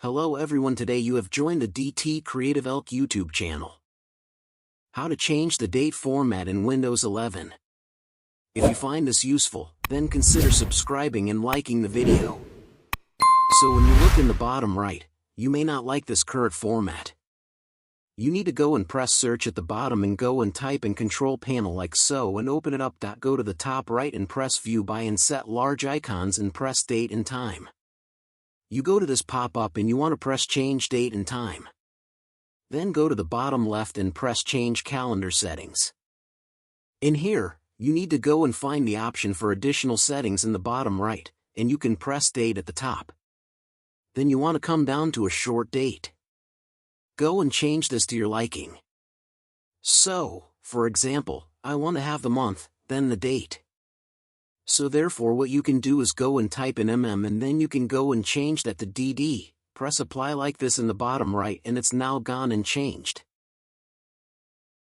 Hello everyone, today you have joined the CREATIVELK YouTube channel. How to change the date format in Windows 11. If you find this useful, then consider subscribing and liking the video. So when you look in the bottom right, you may not like this current format. You need to go and press search at the bottom and go and type in control panel like so and open it up. Go to the top right and press view by and set large icons and press date and time. You go to this pop-up and you want to press change date and time. Then go to the bottom left and press change calendar settings. In here, you need to go and find the option for additional settings in the bottom right, and you can press date at the top. Then you want to come down to a short date. Go and change this to your liking. So, for example, I want to have the month, then the date. So therefore what you can do is go and type in and then you can go and change that to DD, press apply like this in the bottom right and it's now gone and changed.